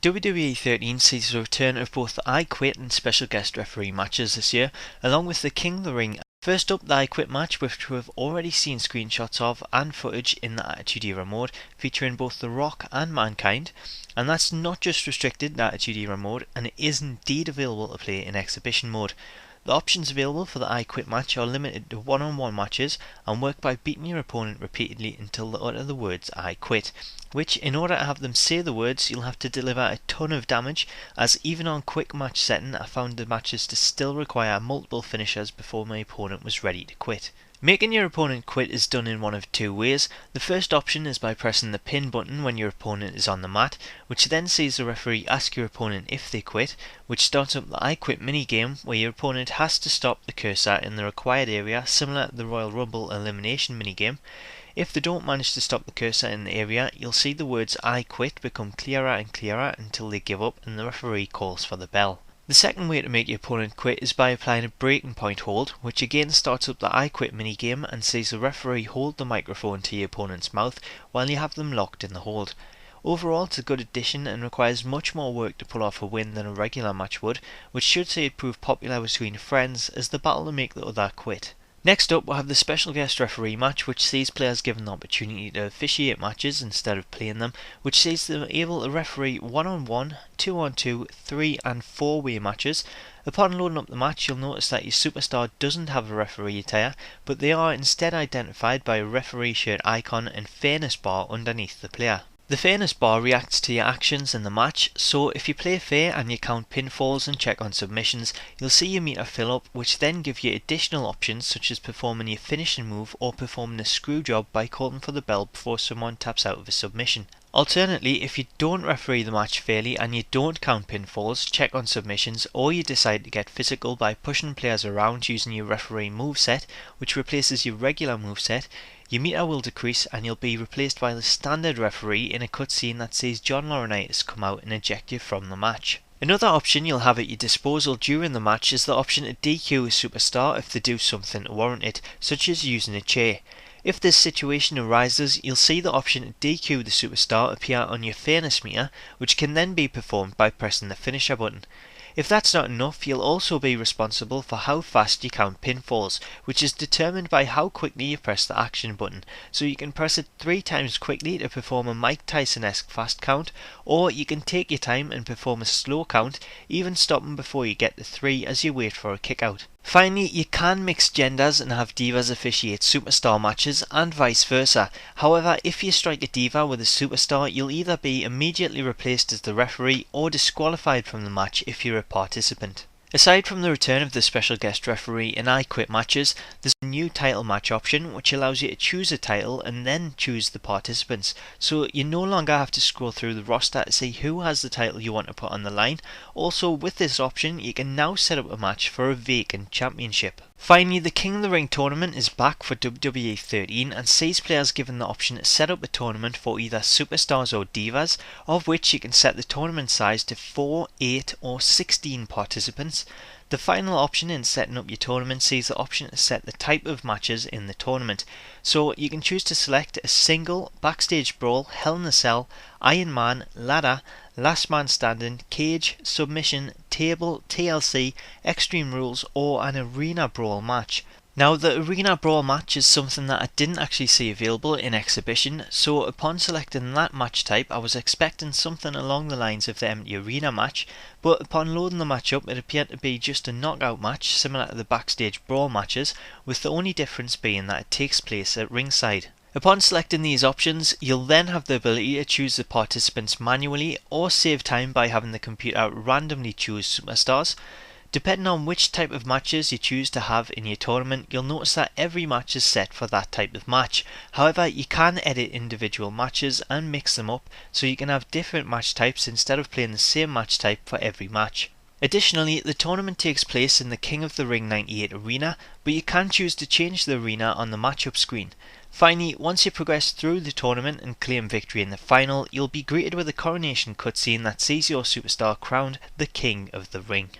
WWE 13 sees the return of both the I Quit and special guest referee matches this year, along with the King of the Ring. First up, the I Quit match, which we've already seen screenshots of and footage in the Attitude Era mode, featuring both The Rock and Mankind. And that's not just restricted to Attitude Era mode, and it is indeed available to play in exhibition mode. The options available for the I Quit match are limited to one-on-one matches and work by beating your opponent repeatedly until they utter the words I quit, which in order to have them say the words you'll have to deliver a ton of damage, as even on quick match setting I found the matches to still require multiple finishers before my opponent was ready to quit. Making your opponent quit is done in one of two ways. The first option is by pressing the pin button when your opponent is on the mat, which then sees the referee ask your opponent if they quit, which starts up the I Quit minigame where your opponent has to stop the cursor in the required area, similar to the Royal Rumble elimination minigame. If they don't manage to stop the cursor in the area, you'll see the words I quit become clearer and clearer until they give up and the referee calls for the bell. The second way to make your opponent quit is by applying a breaking point hold, which again starts up the I Quit minigame and sees the referee hold the microphone to your opponent's mouth while you have them locked in the hold. Overall, it's a good addition and requires much more work to pull off a win than a regular match would, which should say it prove popular between friends as the battle to make the other quit. Next up, we'll have the special guest referee match, which sees players given the opportunity to officiate matches instead of playing them, which sees them able to referee 1-on-1, 2-on-2, 3 and 4-way matches. Upon loading up the match, you'll notice that your superstar doesn't have a referee attire, but they are instead identified by a referee shirt icon and fairness bar underneath the player. The fairness bar reacts to your actions in the match, so if you play fair and you count pinfalls and check on submissions, you'll see your meter fill up, which then give you additional options such as performing your finishing move or performing a screw job by calling for the bell before someone taps out of a submission. Alternately, if you don't referee the match fairly and you don't count pinfalls, check on submissions, or you decide to get physical by pushing players around using your referee moveset, which replaces your regular moveset, your meter will decrease and you'll be replaced by the standard referee in a cutscene that sees John Laurinaitis come out and eject you from the match. Another option you'll have at your disposal during the match is the option to DQ a superstar if they do something to warrant it, such as using a chair. If this situation arises, you'll see the option to DQ the superstar appear on your fairness meter, which can then be performed by pressing the finisher button. If that's not enough, you'll also be responsible for how fast you count pinfalls, which is determined by how quickly you press the action button. So you can press it 3 times quickly to perform a Mike Tyson-esque fast count, or you can take your time and perform a slow count, even stopping before you get to 3 as you wait for a kick out. Finally, you can mix genders and have divas officiate superstar matches and vice versa. However, if you strike a diva with a superstar, you'll either be immediately replaced as the referee or disqualified from the match if you're a participant. Aside from the return of the special guest referee in I Quit matches, there's a new title match option which allows you to choose a title and then choose the participants, so you no longer have to scroll through the roster to see who has the title you want to put on the line. Also, with this option you can now set up a match for a vacant championship. Finally, the King of the Ring tournament is back for WWE 13 and sees players given the option to set up a tournament for either superstars or divas, of which you can set the tournament size to 4, 8 or 16 participants. The final option in setting up your tournament sees the option to set the type of matches in the tournament, so you can choose to select a single, backstage brawl, hell in a cell, Iron Man, ladder, last man standing, cage, submission, table, TLC, extreme rules or an arena brawl match. Now, the arena brawl match is something that I didn't actually see available in exhibition, so upon selecting that match type I was expecting something along the lines of the empty arena match, but upon loading the match up it appeared to be just a knockout match similar to the backstage brawl matches, with the only difference being that it takes place at ringside. Upon selecting these options, you'll then have the ability to choose the participants manually or save time by having the computer randomly choose superstars. Depending on which type of matches you choose to have in your tournament, you'll notice that every match is set for that type of match. However, you can edit individual matches and mix them up so you can have different match types instead of playing the same match type for every match. Additionally, the tournament takes place in the King of the Ring 98 arena, but you can choose to change the arena on the matchup screen. Finally, once you progress through the tournament and claim victory in the final, you'll be greeted with a coronation cutscene that sees your superstar crowned the King of the Ring.